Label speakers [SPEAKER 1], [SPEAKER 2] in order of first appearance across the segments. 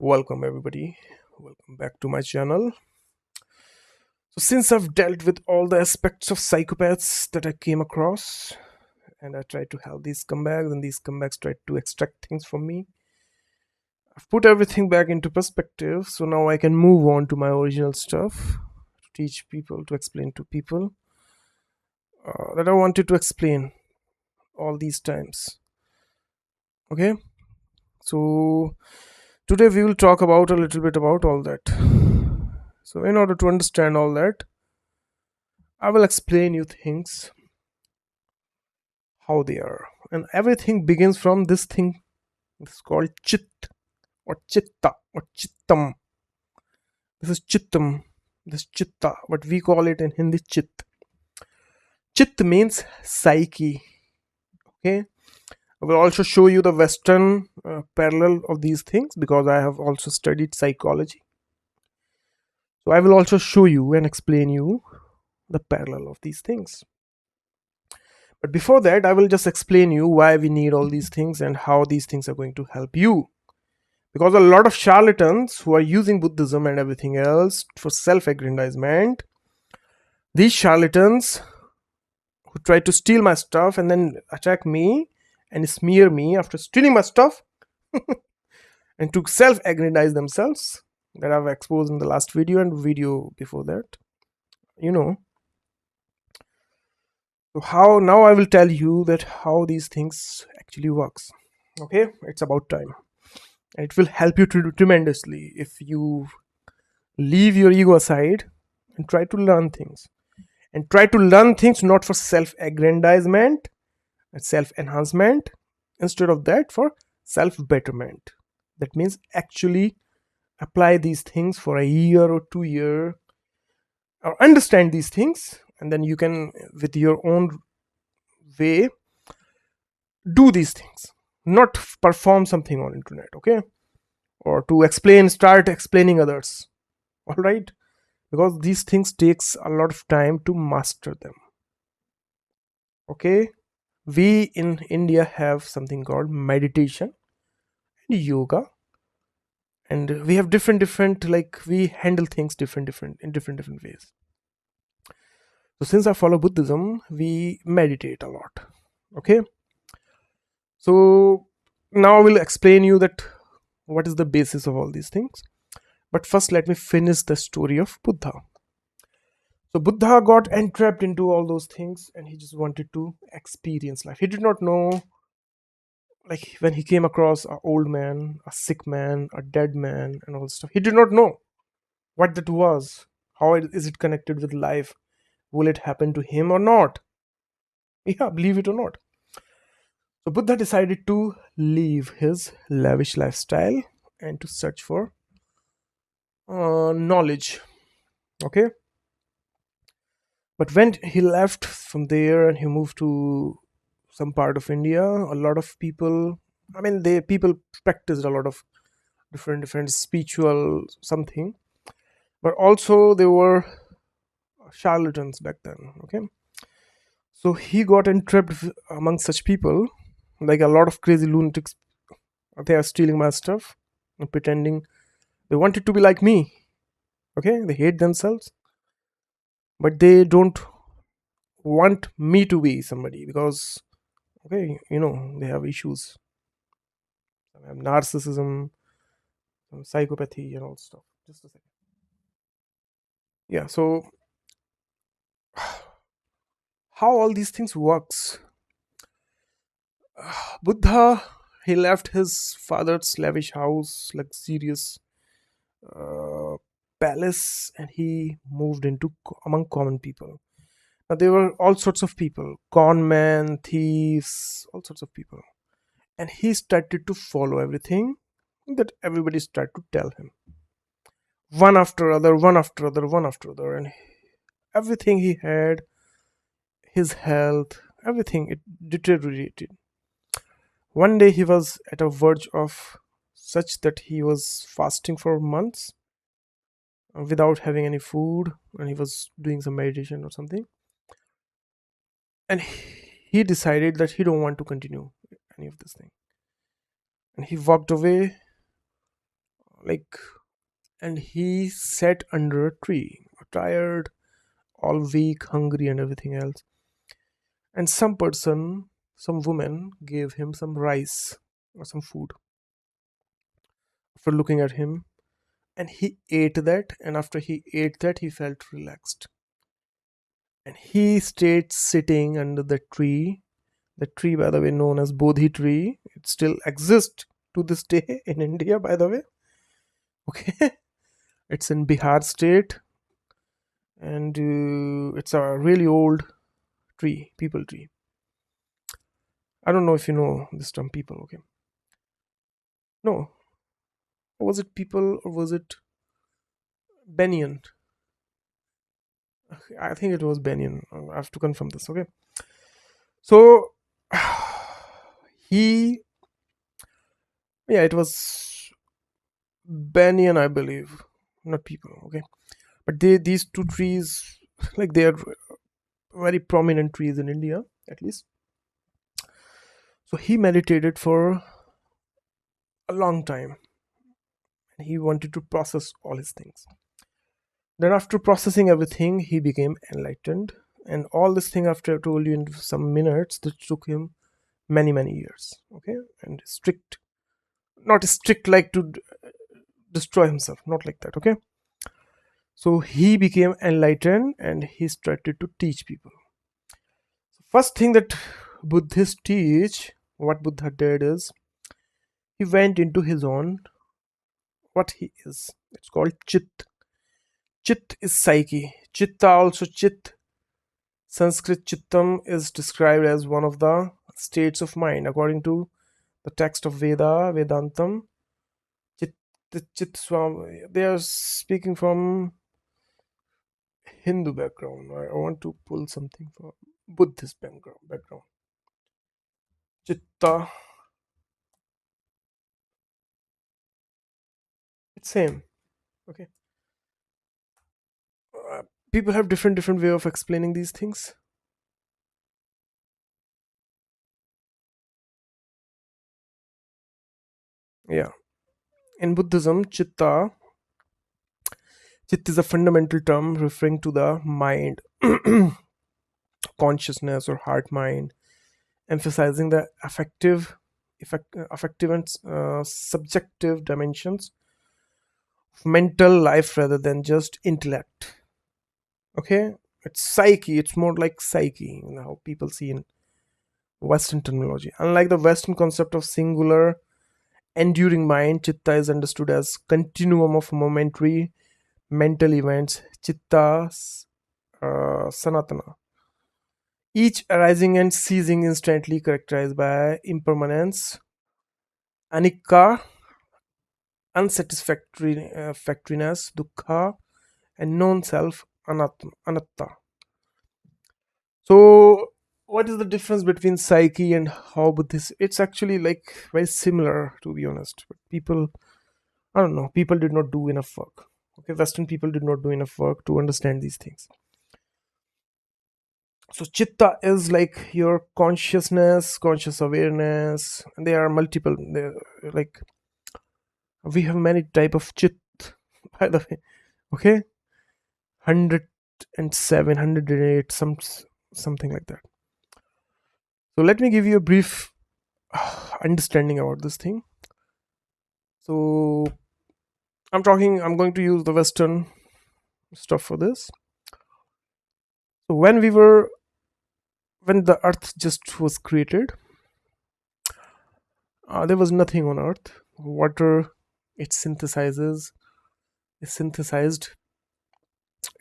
[SPEAKER 1] Welcome, everybody. Welcome back to my channel. So, since I've dealt with all the aspects of psychopaths that I came across, and I tried to help these scumbags, and these scumbags tried to extract things from me, I've put everything back into perspective. So now I can move on to my original stuff to teach people, to explain to people that I wanted to explain all these times. Okay, so today we will talk about a little bit about all that. So, in order to understand all that, I will explain you things how they are, and everything begins from this thing. It's called chit or chitta or chittam. This is chittam. This chitta, what we call it in Hindi, chit. Chit means psyche. Okay, I will also show you the Western parallel of these things because I have also studied psychology. So I will also show you and explain you the parallel of these things. But before that, I will just explain you why we need all these things and how these things are going to help you. Because a lot of charlatans who are using Buddhism and everything else for self-aggrandizement, these charlatans who try to steal my stuff and then attack me and smear me after stealing my stuff and to self-aggrandize themselves, that I've exposed in the last video and video before that. You know. So how now I will tell you that how these things actually works. Okay, it's about time. And it will help you tremendously if you leave your ego aside and try to learn things. And try to learn things not for self-aggrandizement and self-enhancement. Instead of that, for self-betterment. That means actually apply these things for a year or 2 year, or understand these things, and then you can, with your own way, do these things. Not perform something on internet, okay? Or to start explaining others. All right? Because these things takes a lot of time to master them. Okay, we in India have something called meditation and yoga, and we have different like we handle things different ways. So since I follow Buddhism, we meditate a lot. Okay, so now I will explain you that what is the basis of all these things. But first let me finish the story of Buddha. So Buddha got entrapped into all those things and he just wanted to experience life. He did not know, like when he came across an old man, a sick man, a dead man, and all stuff. He did not know what that was. How is it connected with life? Will it happen to him or not? Yeah, believe it or not. So Buddha decided to leave his lavish lifestyle and to search for knowledge. Okay. But when he left from there and he moved to some part of India, a lot of people, I mean, people practiced a lot of different spiritual something, but also they were charlatans back then. Okay, so he got entrapped among such people, like a lot of crazy lunatics. They are stealing my stuff and pretending they wanted to be like me. Okay, they hate themselves, but they don't want me to be somebody because, okay, they have issues. Some have narcissism, some psychopathy, and all stuff. Just a second. Yeah, so how all these things works? Buddha, he left his father's lavish house, luxurious uh, palace, and he moved into among common people. Now there were all sorts of people, con men, thieves, all sorts of people, and he started to follow everything that everybody started to tell him, one after other, one after other, one after other, and everything he had, his health, everything, it deteriorated. One day he was at a verge of such that he was fasting for months without having any food, and he was doing some meditation or something, and he decided that he don't want to continue any of this thing, and he walked away like, and he sat under a tree, tired, all weak, hungry, and everything else. And some woman gave him some rice or some food after looking at him, and he ate that. And after he ate that, he felt relaxed, and he stayed sitting under the tree. The tree, by the way, known as Bodhi tree, it still exists to this day in India, by the way. Okay, it's in Bihar state, and it's a really old tree, people tree. I don't know if you know this term, people. Okay, no, was it people or was it banyan? I think it was banyan. I have to confirm this. Okay, so he, yeah, it was banyan, I believe, not people. Okay, but these two trees, like, they are very prominent trees in India, at least. So he meditated for a long time, and he wanted to process all his things. Then, after processing everything, he became enlightened. And all this thing, after I told you in some minutes, that took him many, many years. Okay, and strict, not strict like to destroy himself, not like that. Okay, so he became enlightened, and he started to teach people. First thing that Buddhists teach, what Buddha did is he went into his own, what he is. It's called Chit. Chit is psyche. Chitta, also Chit. Sanskrit Chittam is described as one of the states of mind. According to the text of Vedantam, Chit, the Chit Swam, they are speaking from Hindu background. I want to pull something from Buddhist background. Chitta, it's same. Okay. Uh, People have different way of explaining these things. Yeah. In Buddhism, Chit is a fundamental term referring to the mind, consciousness, or heart mind, emphasizing the affective and subjective dimensions of mental life rather than just intellect. Okay, it's psyche. It's more like psyche, how people see in Western terminology. Unlike the Western concept of singular, enduring mind, chitta is understood as continuum of momentary mental events. Chitta sanatana, each arising and ceasing instantly, characterized by impermanence, anicca, unsatisfactory factoriness, dukkha, and non-self, anatta. So, what is the difference between psyche and how Buddhist? It's actually like very similar, to be honest. But people, I don't know, people did not do enough work. Okay, Western people did not do enough work to understand these things. So, chitta is like your consciousness, conscious awareness, and there are multiple. Like, we have many type of chit, by the way. Okay, 107, 108, something like that. So let me give you a brief understanding about this thing. So I'm going to use the Western stuff for this. So when the earth just was created, there was nothing on earth. Water, it synthesized,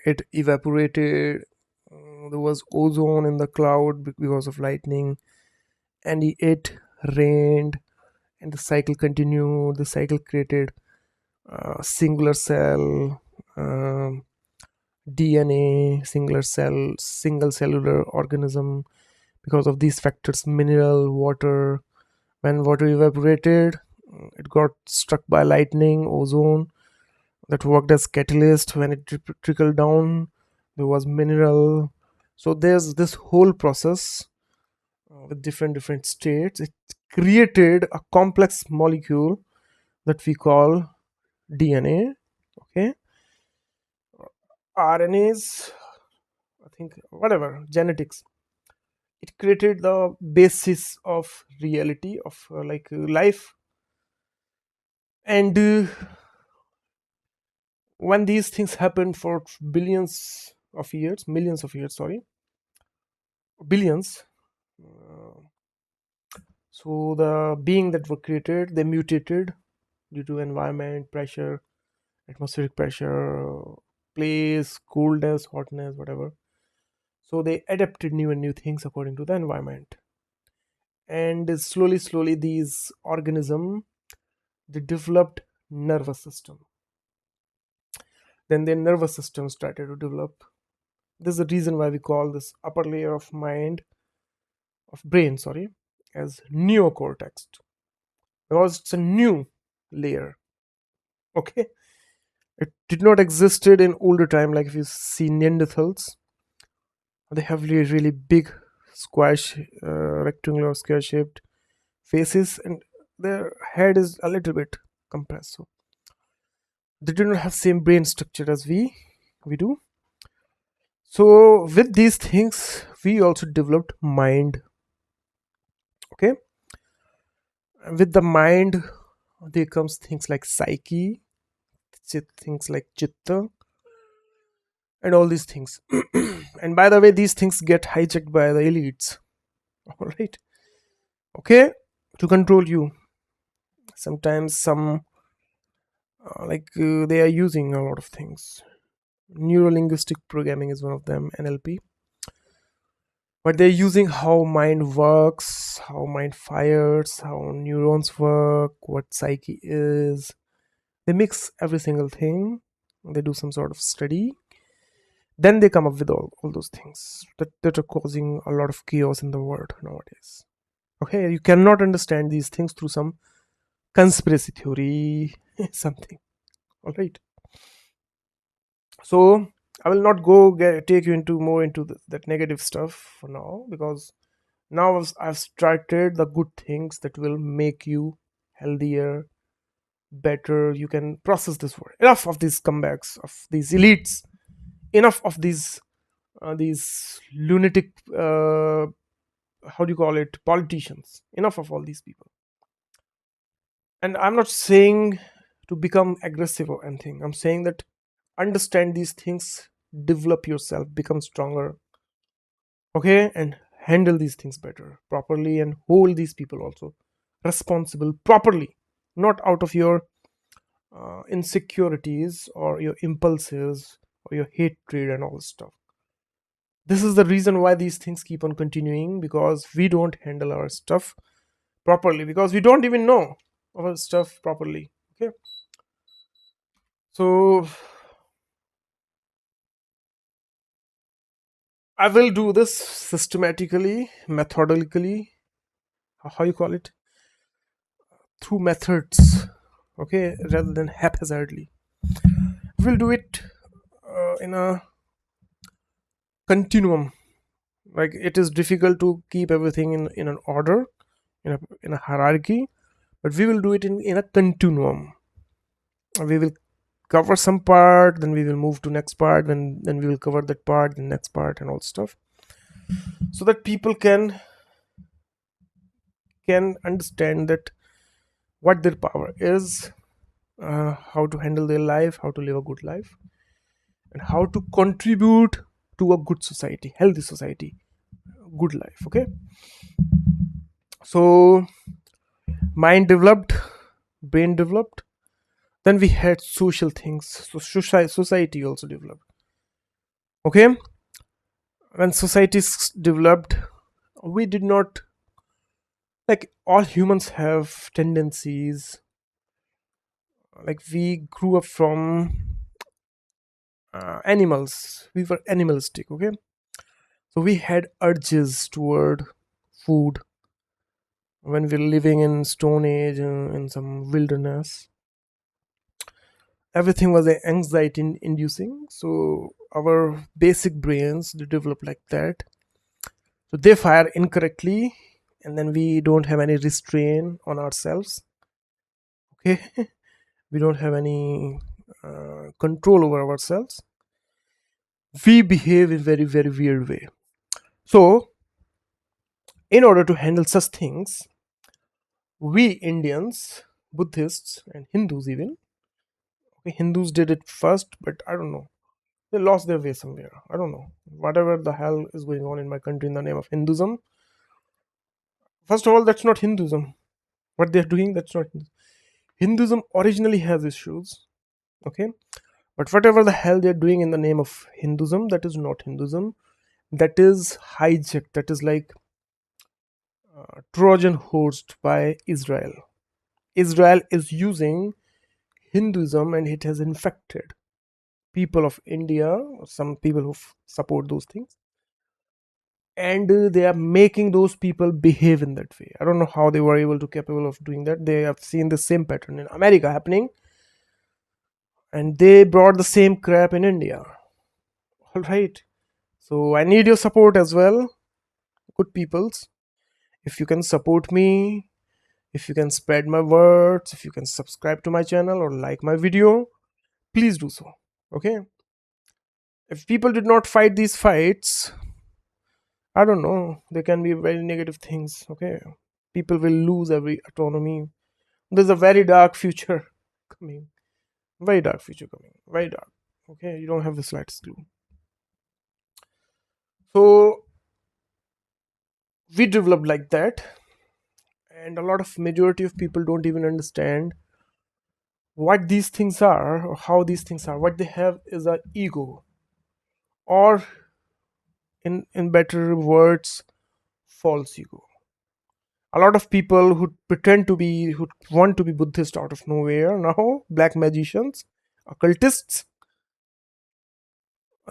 [SPEAKER 1] it evaporated. There was ozone in the cloud because of lightning, and it rained, and the cycle continued. The cycle created singular cell, DNA, single cellular organism. Because of these factors, mineral, water, when water evaporated, it got struck by lightning, ozone that worked as catalyst. When it trickled down, there was mineral. So there's this whole process with different states. It created a complex molecule that we call DNA, okay, RNAs, I think, whatever, genetics. It created the basis of reality of life. And when these things happened for billions of years, millions of years, sorry, billions, uh, so the being that were created, they mutated due to environment, pressure, atmospheric pressure, place, coolness, hotness, whatever. So they adapted new and new things according to the environment. And slowly, slowly, these organisms, they developed nervous system. Then their nervous system started to develop. This is the reason why we call this upper layer of mind, of brain, sorry, as neocortex, because it's a new layer. Okay, it did not existed in older time. Like if you see Neanderthals, they have really, really big square, rectangular, square shaped faces, and their head is a little bit compressed. So they do not have same brain structure as we do. So with these things, we also developed mind. Okay, and with the mind, there comes things like psyche, things like chitta, and all these things. And by the way, these things get hijacked by the elites. All right, okay, to control you. Sometimes some they are using a lot of things. Neuro linguistic programming is one of them, NLP. But they're using how mind works, how mind fires, how neurons work, what psyche is. They mix every single thing. They do some sort of study. Then they come up with all those things that are causing a lot of chaos in the world nowadays. Okay, you cannot understand these things through some conspiracy theory, something. All right. So I will not take you into more into that negative stuff for now, because now I've started the good things that will make you healthier, better. You can process this word. Enough of these comebacks of these elites. Enough of these lunatic. How do you call it? Politicians. Enough of all these people. And I'm not saying to become aggressive or anything. I'm saying that understand these things, develop yourself, become stronger, okay, and handle these things better, properly, and hold these people also responsible properly, not out of your insecurities or your impulses or your hatred and all this stuff. This is the reason why these things keep on continuing, because we don't handle our stuff properly, because we don't even know our stuff properly. Okay, so I will do this systematically, methodically, how you call it, through methods, okay, rather than haphazardly. We'll do it in a continuum. Like it is difficult to keep everything in an order, in a hierarchy, but we will do it in a continuum. We will cover some part, then we will move to next part, then we will cover that part, the next part, and all stuff, so that people can understand that what their power is, how to handle their life, how to live a good life, and how to contribute to a good society, healthy society, good life. Okay, so mind developed, brain developed, then we had social things, so society also developed. Okay, when societies developed, we did not, like all humans have tendencies, like we grew up from animals, we were animalistic. Okay, so we had urges toward food when we were living in stone age, in some wilderness. Everything was anxiety inducing, so our basic brains they develop like that, so they fire incorrectly, and then we don't have any restraint on ourselves. Okay, We don't have any control over ourselves. We behave in very, very weird way. So in order to handle such things, we Indians, Buddhists, and Hindus even, okay, Hindus did it first, but I don't know, they lost their way somewhere. I don't know, whatever the hell is going on in my country in the name of Hinduism. First of all, that's not Hinduism. What they're doing, that's not Hinduism. Hinduism originally has issues, okay, but whatever the hell they're doing in the name of Hinduism, that is not Hinduism. That is hijacked. That is like Trojan horse by Israel. Israel is using Hinduism and it has infected people of India, some people who support those things, and they are making those people behave in that way. I don't know how they were able to capable of doing that. They have seen the same pattern in America happening, and they brought the same crap in India. All right. So I need your support as well, good peoples. If you can support me, if you can spread my words, if you can subscribe to my channel or like my video, please do so. Okay. If people did not fight these fights, I don't know, they can be very negative things. Okay. People will lose every autonomy. There's a very dark future coming. Very dark future coming. Very dark. Okay. You don't have the slightest clue. So we developed like that, and a lot of majority of people don't even understand what these things are or how these things are. What they have is a ego, or in better words, false ego. A lot of people who pretend to be, who want to be Buddhist out of nowhere now, black magicians, occultists,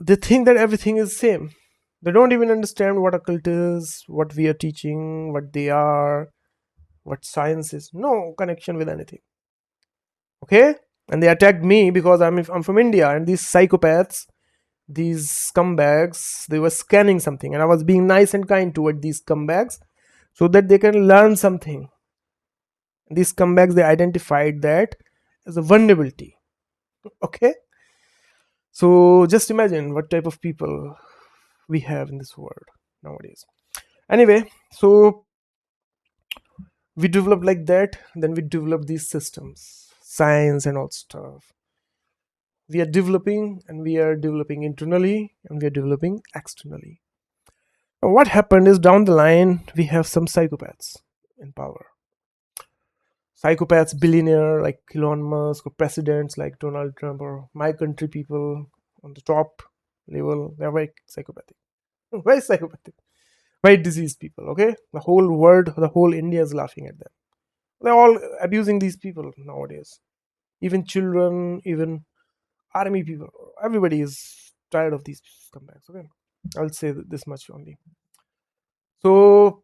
[SPEAKER 1] they think that everything is same. They don't even understand what occult is, what we are teaching, what they are, what science is. No connection with anything. Okay. And they attacked me because I'm from India, and these psychopaths, these scumbags, they were scanning something, and I was being nice and kind toward these scumbags so that they can learn something. These scumbags, they identified that as a vulnerability. Okay. So just imagine what type of people we have in this world nowadays. Anyway, so we develop like that, then we develop these systems, science and all stuff. We are developing, and we are developing internally, and we are developing externally. Now, what happened is, down the line we have some psychopaths in power. Psychopaths, billionaire like Elon Musk, or presidents like Donald Trump, or my country people on the top level. They're very psychopathic. Very psychopathic. Very diseased people. Okay, the whole world, the whole India is laughing at them. They're all abusing these people nowadays. Even children, even army people, everybody is tired of these scumbags. Okay, I'll say this much only. So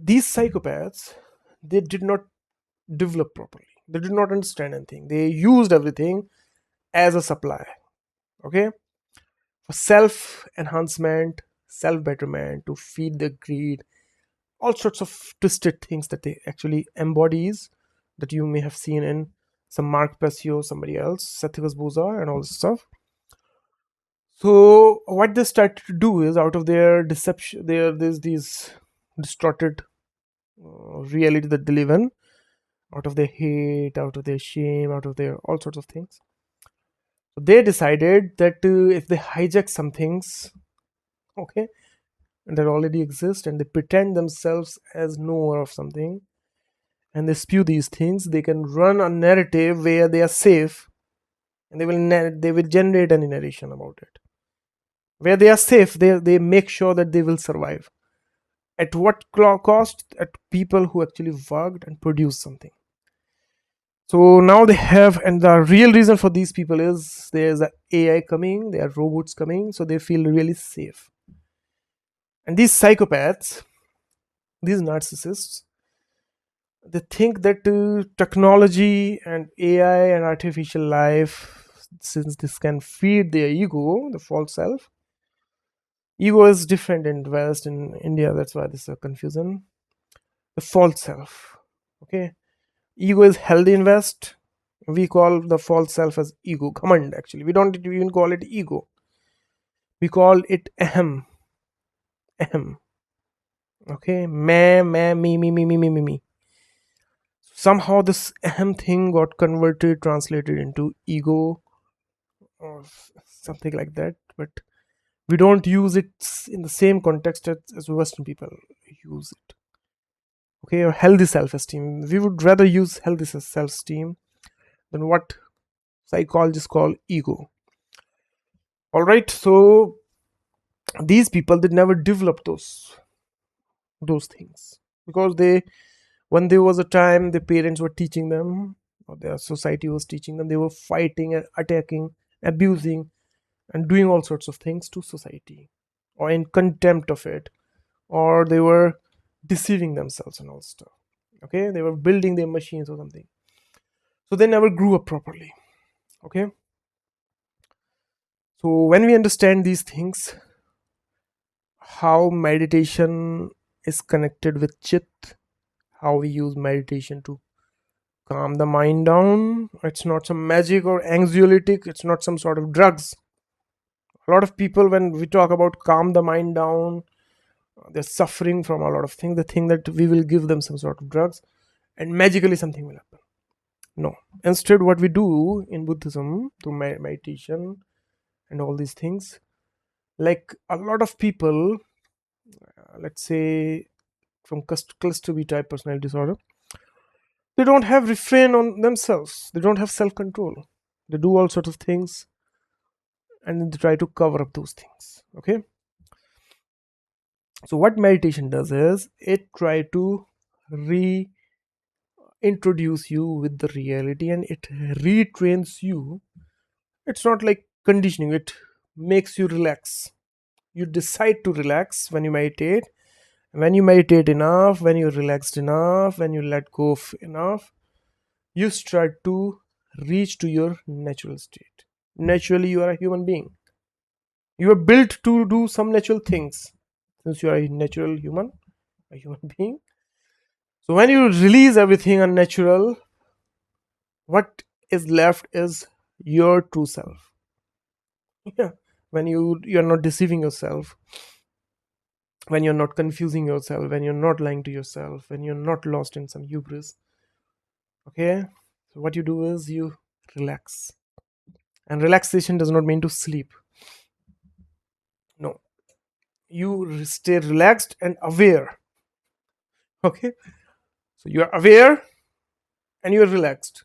[SPEAKER 1] these psychopaths, they did not develop properly. They did not understand anything. They used everything as a supply. Okay, for self enhancement, self betterment, to feed the greed, all sorts of twisted things that they actually embodies, that you may have seen in some Mark Passio, somebody else, Satyavas Boza, and all this stuff. So what they started to do is, out of their deception, there's these distorted reality that they live in, out of their hate, out of their shame, out of their all sorts of things. So they decided that if they hijack some things, okay, and that already exist, and they pretend themselves as knower of something, and they spew these things, they can run a narrative where they are safe, and they will generate any narration about it. Where they are safe, they make sure that they will survive. At what cost? At people who actually worked and produced something. So now they have, and the real reason for these people is there's a AI coming, there are robots coming, so they feel really safe. And these psychopaths, these narcissists, they think that technology and AI and artificial life, since this can feed their ego, the false self. Ego is different in West, in India, that's why this is a confusion. The false self. Okay. Ego is healthy in West. We call the false self as ego, command. Actually, we don't even call it ego. We call it ahem, ahem. Okay, me. Somehow this ahem thing got converted, translated into ego or something like that. But we don't use it in the same context as Western people use it. Okay, or healthy self-esteem. We would rather use healthy self-esteem than what psychologists call ego. All right, so these people did never develop those things because they, when there was a time the parents were teaching them or their society was teaching them, they were fighting and attacking, abusing, and doing all sorts of things to society, or in contempt of it, or they were deceiving themselves and all stuff. Okay, they were building their machines or something, so they never grew up properly. Okay, so when we understand these things, how meditation is connected with chit, how we use meditation to calm the mind down. It's not some magic or anxiolytic, it's not some sort of drugs. A lot of people, when we talk about calm the mind down, they're suffering from a lot of things. They think that we will give them some sort of drugs and magically something will happen. No. Instead, what we do in Buddhism through meditation and all these things, like a lot of people, let's say from cluster B type personality disorder, they don't have refrain on themselves. They don't have self control. They do all sorts of things and then they try to cover up those things. Okay. So what meditation does is it try to reintroduce you with the reality and it retrains you. It's not like conditioning, it makes you relax. You decide to relax when you meditate. When you meditate enough, when you're relaxed enough, when you let go of enough, you start to reach to your natural state. Naturally, you are a human being. You are built to do some natural things. Since you are a natural human, a human being. So when you release everything unnatural, what is left is your true self. Yeah. When you're not deceiving yourself, when you're not confusing yourself, when you're not lying to yourself, when you're not lost in some hubris. Okay. So what you do is you relax. And relaxation does not mean to sleep. No. You stay relaxed and aware. Okay. So you are aware and you are relaxed.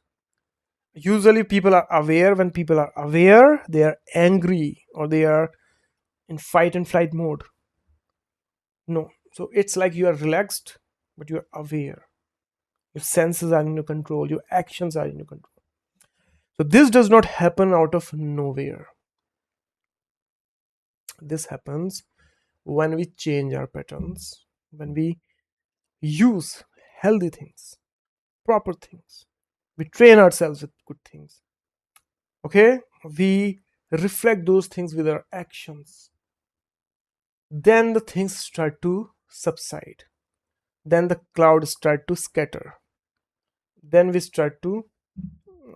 [SPEAKER 1] Usually people are aware. When people are aware, they are angry or they are in fight and flight mode. No. So it's like you are relaxed, but you are aware. Your senses are in your control, your actions are in your control. So this does not happen out of nowhere. This happens when we change our patterns, when we use healthy things, proper things. We train ourselves with good things. Okay? We reflect those things with our actions. Then the things start to subside. Then the clouds start to scatter. Then we start to,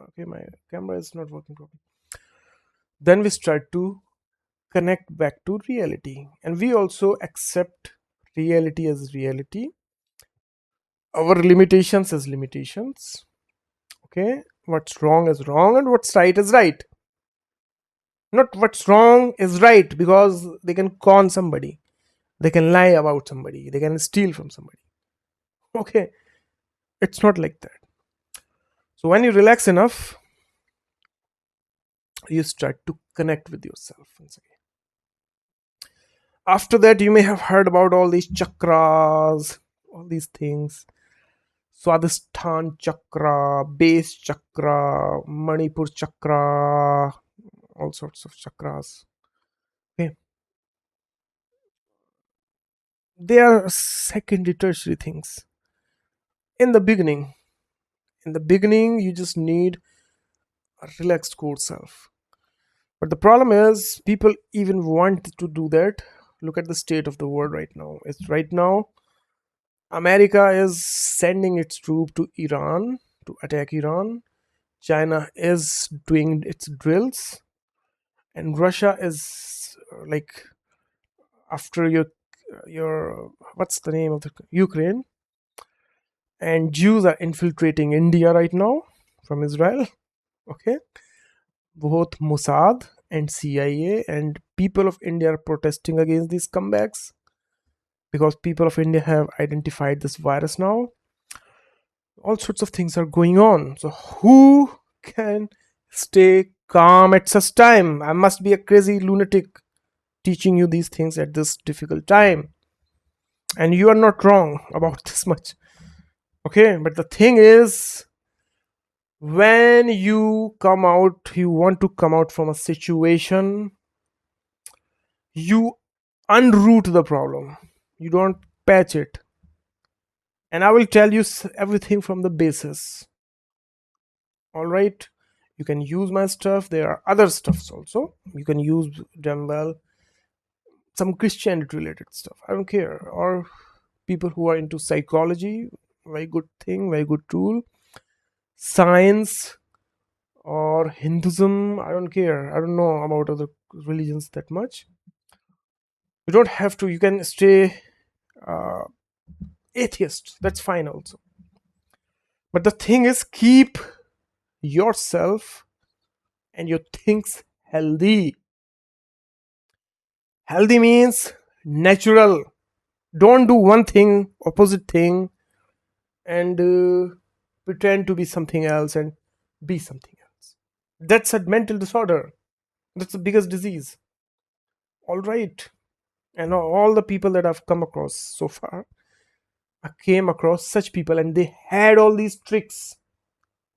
[SPEAKER 1] okay, my camera is not working properly. Then we start to connect back to reality. And we also accept reality as reality, our limitations as limitations. Okay, what's wrong is wrong and what's right is right. Not what's wrong is right because they can con somebody, they can lie about somebody, they can steal from somebody. Okay, it's not like that. So when you relax enough, you start to connect with yourself once again. After that, you may have heard about all these chakras, all these things. Swadhisthana chakra, base chakra, Manipur chakra, all sorts of chakras. Okay. They are secondary, tertiary things. In the beginning, you just need a relaxed core self. But the problem is, people even want to do that. Look at the state of the world right now. It's right now, America is sending its troop to Iran to attack Iran. China is doing its drills, and Russia is like after your what's the name of the Ukraine, and Jews are infiltrating India right now from Israel. Okay, both Mossad and CIA and people of India are protesting against these comebacks because people of India have identified this virus now. All sorts of things are going on. So who can stay calm at such time? I must be a crazy lunatic teaching you these things at this difficult time. And you are not wrong about this much. Okay, but the thing is, when you want to come out from a situation, you unroot the problem. You don't patch it. And I will tell you everything from the basis. All right, you can use my stuff. There are other stuffs also. You can use them well. Some Christianity related stuff. I don't care. Or people who are into psychology. Very good thing. Very good tool. Science or Hinduism. I don't care. I don't know about other religions that much. You don't have to. You can stay uh, atheist. That's fine also. But the thing is, keep yourself and your things healthy. Healthy means natural. Don't do one thing, opposite thing, and pretend to be something else and be something else. That's a mental disorder. That's the biggest disease. All right. And all the people that I've come across so far, I came across such people and they had all these tricks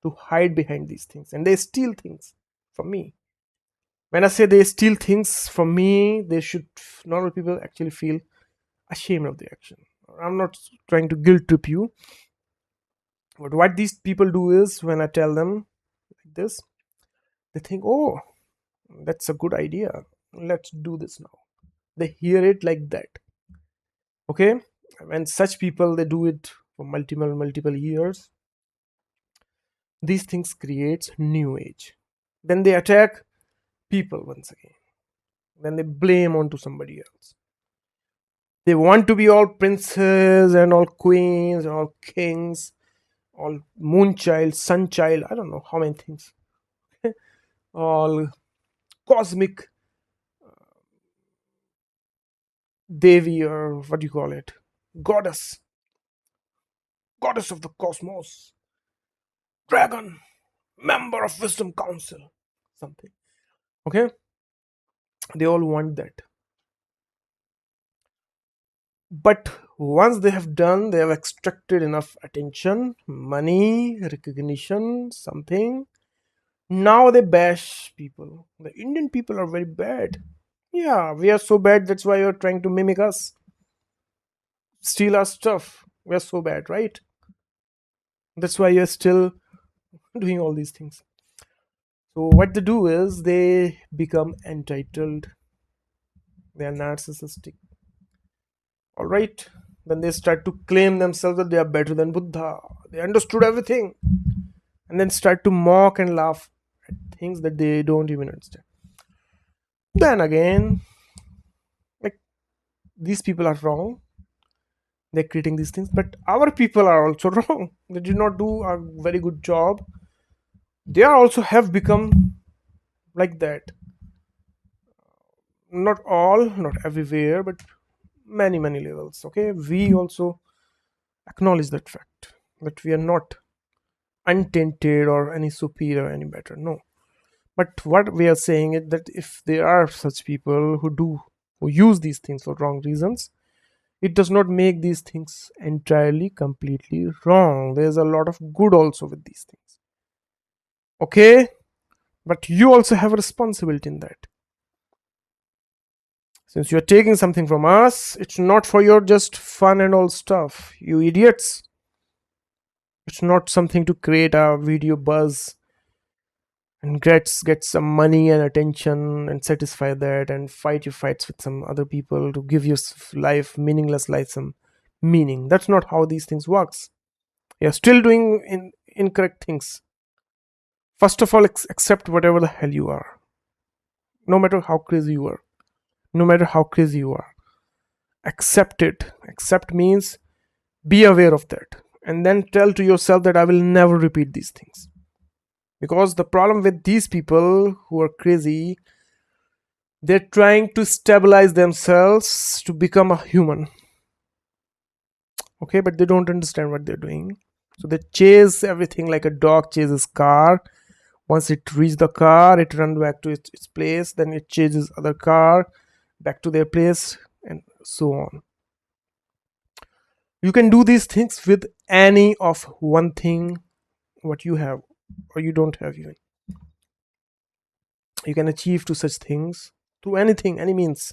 [SPEAKER 1] to hide behind these things and they steal things from me. When I say they steal things from me, they should, normal people actually feel ashamed of the action. I'm not trying to guilt trip you, but what these people do is when I tell them like this, they think, oh, that's a good idea. Let's do this now. They hear it like that. Okay? When such people they do it for multiple years, these things creates new age. Then they attack people once again. Then they blame onto somebody else. They want to be all princes and all queens and all kings, all moonchild, sunchild, I don't know how many things. All cosmic Devi, or what do you call it? Goddess. Goddess of the cosmos. Dragon. Member of Wisdom Council. Something. Okay? They all want that. But once they have done, they have extracted enough attention, money, recognition, something. Now they bash people. The Indian people are very bad. Yeah, we are so bad, that's why you're trying to mimic us. Steal our stuff. We are so bad, right? That's why you're still doing all these things. So what they do is they become entitled. They are narcissistic. All right. Then they start to claim themselves that they are better than Buddha. They understood everything. And then start to mock and laugh at things that they don't even understand. Then again, like these people are wrong. They're creating these things, but our people are also wrong. They did not do a very good job. They are also have become like that. Not all, not everywhere, but many levels. Okay, we also acknowledge that fact that we are not untainted or any superior, any better. No, but what we are saying is that if there are such people who use these things for wrong reasons, it does not make these things entirely completely wrong. There's a lot of good also with these things. Okay, but you also have a responsibility in that. Since you're taking something from us, it's not for your just fun and all stuff, you idiots. It's not something to create a video buzz and get some money and attention and satisfy that and fight your fights with some other people to give your life, meaningless life, some meaning. That's not how these things works. You're still doing incorrect things. First of all, accept whatever the hell you are, no matter how crazy you are. No matter how crazy you are, accept it. Accept means be aware of that, and then tell to yourself that I will never repeat these things. Because the problem with these people who are crazy, they're trying to stabilize themselves to become a human. Okay, but they don't understand what they're doing. So they chase everything like a dog chases car. Once it reaches the car, it runs back to its place, then it chases other car back to their place, and so on. You can do these things with any of one thing what you have or you don't have. You can achieve to such things through anything, any means.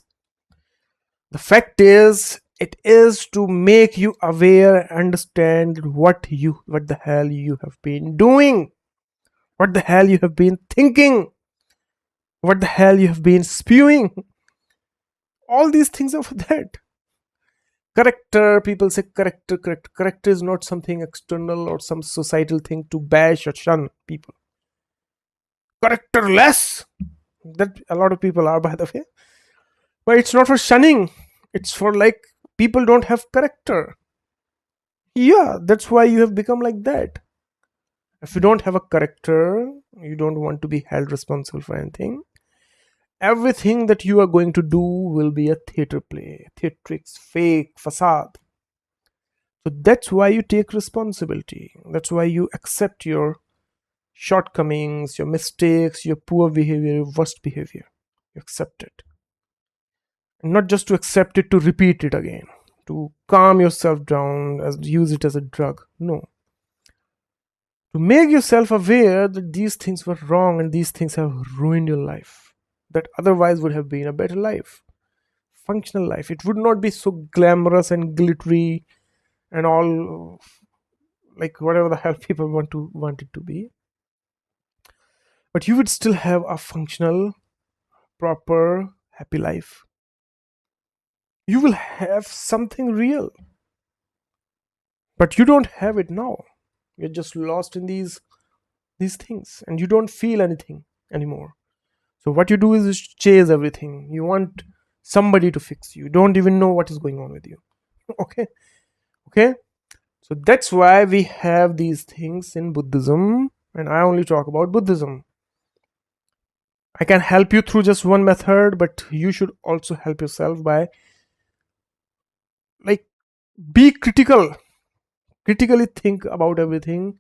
[SPEAKER 1] The fact is, it is to make you aware, understand what the hell you have been doing, what the hell you have been thinking, what the hell you have been spewing. All these things are for that. Character, people say character is not something external or some societal thing to bash or shun people. Characterless, that a lot of people are, by the way, but it's not for shunning. It's for like people don't have character. Yeah, that's why you have become like that. If you don't have a character, you don't want to be held responsible for anything. Everything that you are going to do will be a theater play, theatrics, fake, facade. So that's why you take responsibility. That's why you accept your shortcomings, your mistakes, your poor behavior, your worst behavior. You accept it. And not just to accept it, to repeat it again, to calm yourself down, as use it as a drug. No. To make yourself aware that these things were wrong and these things have ruined your life, that otherwise would have been a better life, functional life. It would not be so glamorous and glittery and all like whatever the hell people want it to be. But you would still have a functional, proper, happy life. You will have something real. But you don't have it now. You're just lost in these things and you don't feel anything anymore. So what you do is chase everything. You want somebody to fix you. You don't even know what is going on with you. Okay. Okay. So that's why we have these things in Buddhism, and I only talk about Buddhism. I can help you through just one method, but you should also help yourself by like be critical. Critically think about everything.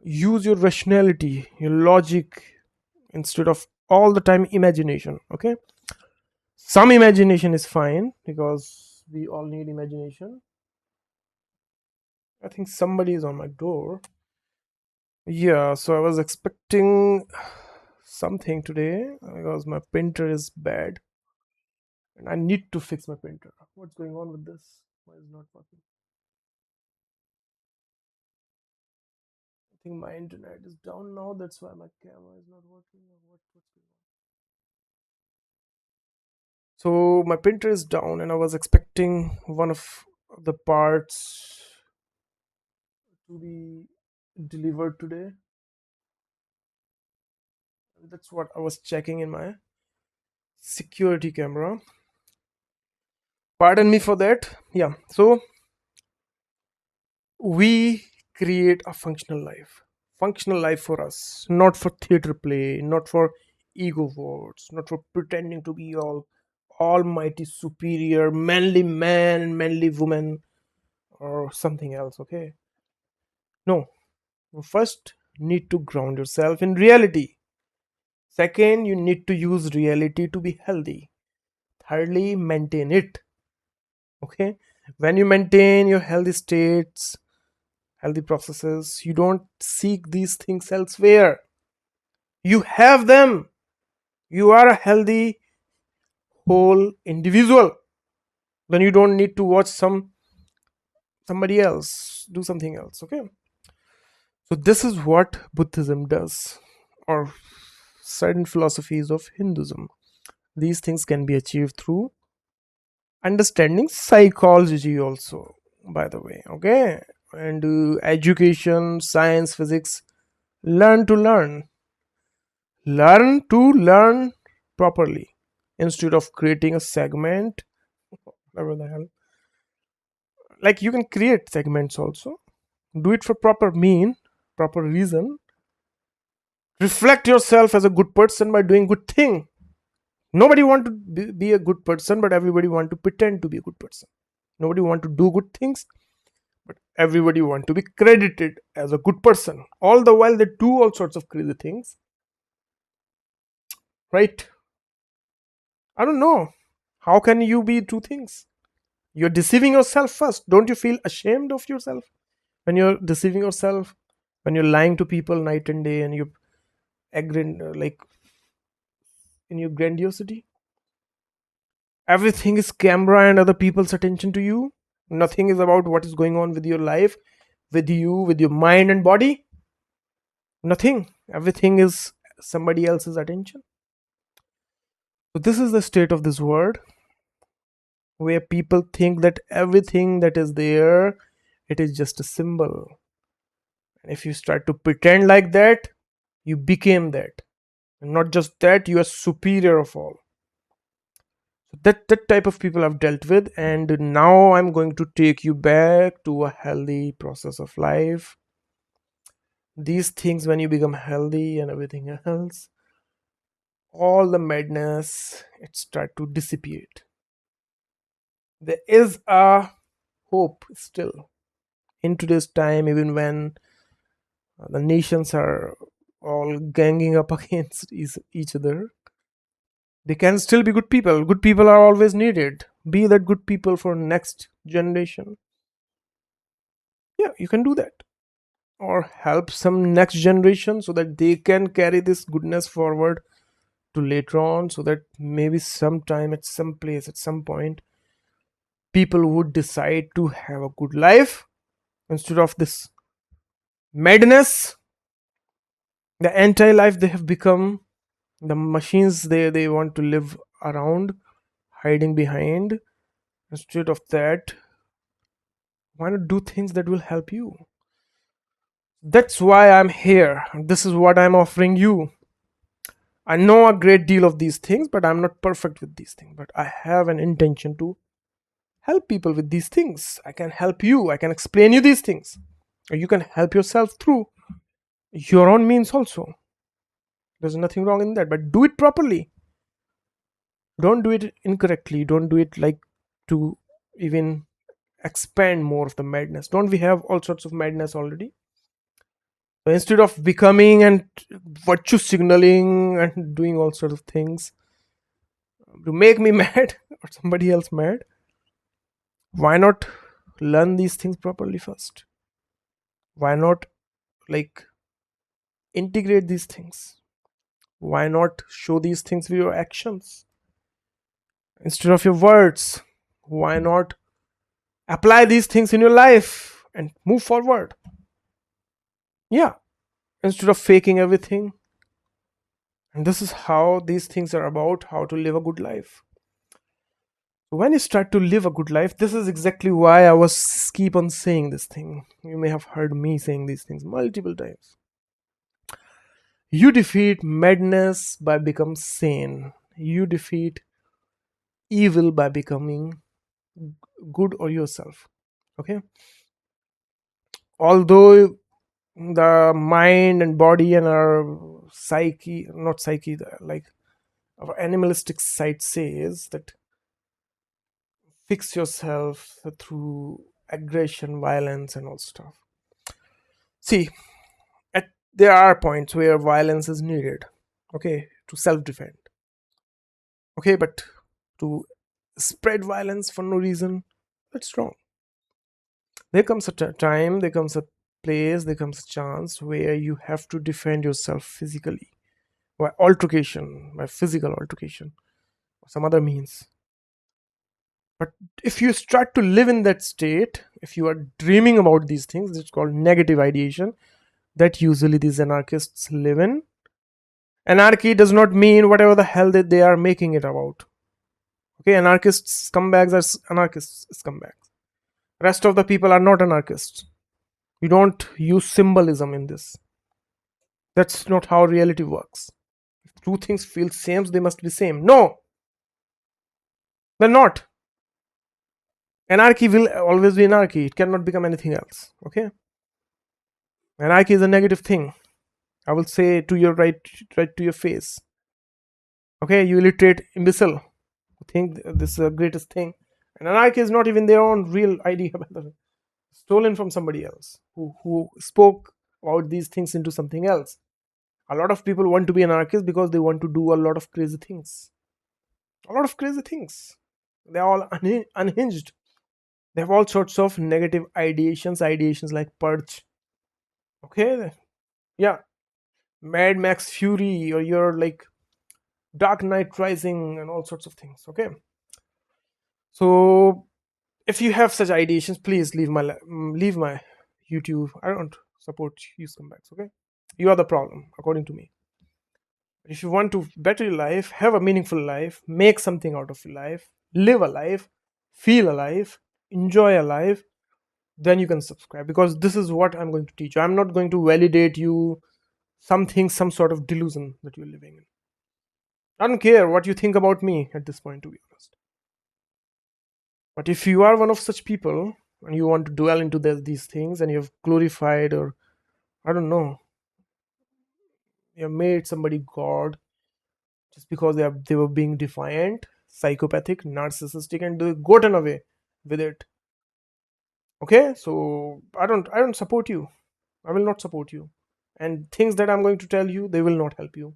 [SPEAKER 1] Use your rationality, your logic, instead of all the time imagination. Okay, some imagination is fine because we all need imagination. I think somebody is on my door. Yeah, so I was expecting something today because my printer is bad and I need to fix my printer. What's going on with this? Why is it not working? I think my internet is down now. That's why my camera is not working. Or what's going on? So my printer is down, and I was expecting one of the parts to be delivered today. That's what I was checking in my security camera. Pardon me for that. Yeah. So we create a functional life for us, not for theater play, not for ego words, not for pretending to be all almighty superior manly man, manly woman, or something else. Okay, no, you first need to ground yourself in reality. Second, you need to use reality to be healthy. Thirdly, maintain it. Okay, when you maintain your healthy states, healthy processes, you don't seek these things elsewhere. You have them. You are a healthy whole individual. Then you don't need to watch somebody else do something else. Okay, so this is what Buddhism does, or certain philosophies of Hinduism. These things can be achieved through understanding psychology also, by the way. Okay, and education, science, physics. Learn to learn. Learn to learn properly instead of creating a segment, whatever the hell. Like you can create segments also. Do it for proper mean, proper reason. Reflect yourself as a good person by doing good thing. Nobody want to be a good person, but everybody want to pretend to be a good person. Nobody want to do good things, but everybody want to be credited as a good person. All the while they do all sorts of crazy things, right? I don't know. How can you be two things? You're deceiving yourself first. Don't you feel ashamed of yourself when you're deceiving yourself? When you're lying to people night and day and you like in your grandiosity? Everything is camera and other people's attention to you. Nothing is about what is going on with your life, with you, with your mind and body. Nothing. Everything is somebody else's attention. So this is the state of this world, where people think that everything that is there, it is just a symbol. And if you start to pretend like that, you became that. And not just that, you are superior of all. So that type of people I've dealt with, and now I'm going to take you back to a healthy process of life. These things, when you become healthy and everything else, all the madness, it start to dissipate. There is a hope still in today's time, even when the nations are all ganging up against each other. They can still be good people. Good people are always needed. Be that good people for next generation. Yeah, you can do that, or help some next generation so that they can carry this goodness forward to later on, so that maybe sometime at some place at some point people would decide to have a good life instead of this madness, the anti-life they have become, the machines they want to live around, hiding behind. Instead of that, why not do things that will help you? That's why I'm here. This is what I'm offering you. I know a great deal of these things, but I'm not perfect with these things. But I have an intention to help people with these things. I can help you. I can explain you these things. Or you can help yourself through your own means also. There's nothing wrong in that. But do it properly. Don't do it incorrectly. Don't do it like to even expand more of the madness. Don't we have all sorts of madness already? So instead of becoming and virtue signaling and doing all sorts of things to make me mad or somebody else mad, why not learn these things properly first? Why not like integrate these things? Why not show these things with your actions instead of your words? Why not apply these things in your life and move forward? Yeah, instead of faking everything. And this is how these things are about, how to live a good life. When you start to live a good life, this is exactly why I was keep on saying this thing. You may have heard me saying these things multiple times. You defeat madness by becoming sane. You defeat evil by becoming good or yourself. Okay? Although the mind and body and our psyche, not psyche, like our animalistic side says that fix yourself through aggression, violence, and all stuff. See, there are points where violence is needed, okay, to self-defend. Okay, but to spread violence for no reason, that's wrong. There comes a time, there comes a place, there comes a chance where you have to defend yourself physically by altercation, by physical altercation, or some other means. But if you start to live in that state, if you are dreaming about these things, it's called negative ideation, that usually these anarchists live in. Anarchy does not mean whatever the hell that they are making it about. Okay, anarchists scumbags are anarchists scumbags. Rest of the people are not anarchists. You don't use symbolism in this. That's not how reality works. If two things feel same, they must be same. No, they're not. Anarchy will always be anarchy. It cannot become anything else. Okay? Anarchy is a negative thing. I will say to your right to your face. Okay, you illiterate imbecile. Think this is the greatest thing. And anarchy is not even their own real idea, by the way. Stolen from somebody else who spoke about these things into something else. A lot of people want to be anarchists because they want to do a lot of crazy things. A lot of crazy things. They're all unhinged. They have all sorts of negative ideations like purge. Okay, yeah, Mad Max Fury, or your like Dark Knight Rising, and all sorts of things. Okay, so if you have such ideations, please leave my YouTube. I don't support you scumbags. Okay, you are the problem, according to me. If you want to better your life, have a meaningful life, make something out of your life, live a life, feel alive, enjoy a life, then you can subscribe, because this is what I'm going to teach you. I'm not going to validate you something, some sort of delusion that you're living in. I don't care what you think about me at this point, to be honest. But if you are one of such people and you want to dwell into these things, and you've glorified, or I don't know, you have made somebody god just because they were being defiant, psychopathic, narcissistic, and they gotten away with it. Okay, so I don't support you. I will not support you. And things that I'm going to tell you, they will not help you.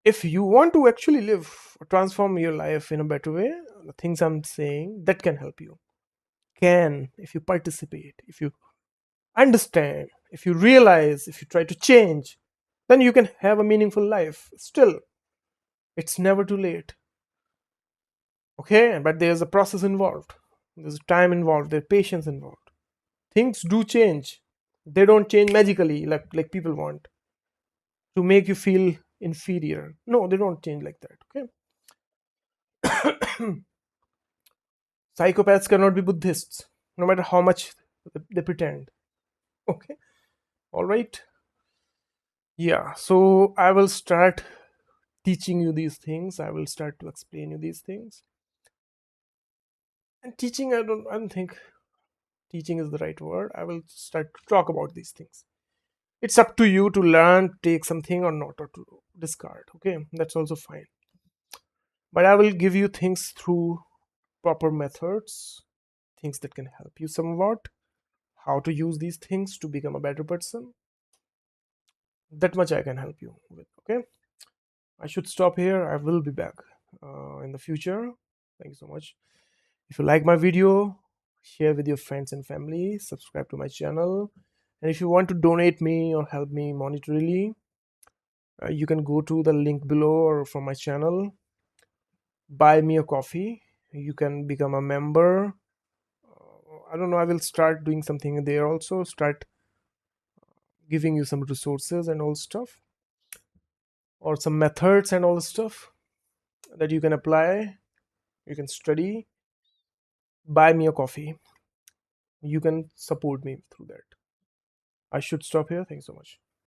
[SPEAKER 1] If you want to actually live or transform your life in a better way, the things I'm saying that can help you. Can, if you participate, if you understand, if you realize, if you try to change, then you can have a meaningful life. Still, it's never too late. Okay, but there's a process involved. There's time involved. There's patience involved. Things do change. They don't change magically like people want to make you feel inferior. No, they don't change like that. Okay. Psychopaths cannot be Buddhists, no matter how much they pretend. Okay, all right. Yeah, so I will start teaching you these things. I will start to explain you these things. And teaching, I don't think teaching is the right word. I will start to talk about these things. It's up to you to learn, take something or not, or to discard. Okay, that's also fine. But I will give you things through proper methods, things that can help you somewhat, how to use these things to become a better person. That much I can help you with. Okay, I should stop here. I will be back in the future. Thank you so much. If you like my video, share with your friends and family, subscribe to my channel, and if you want to donate me or help me monetarily, you can go to the link below or from my channel, buy me a coffee. You can become a member. I don't know, I will start doing something there also, start giving you some resources and all stuff, or some methods and all the stuff that you can apply, you can study. Buy me a coffee. You can support me through that. I should stop here. Thanks so much.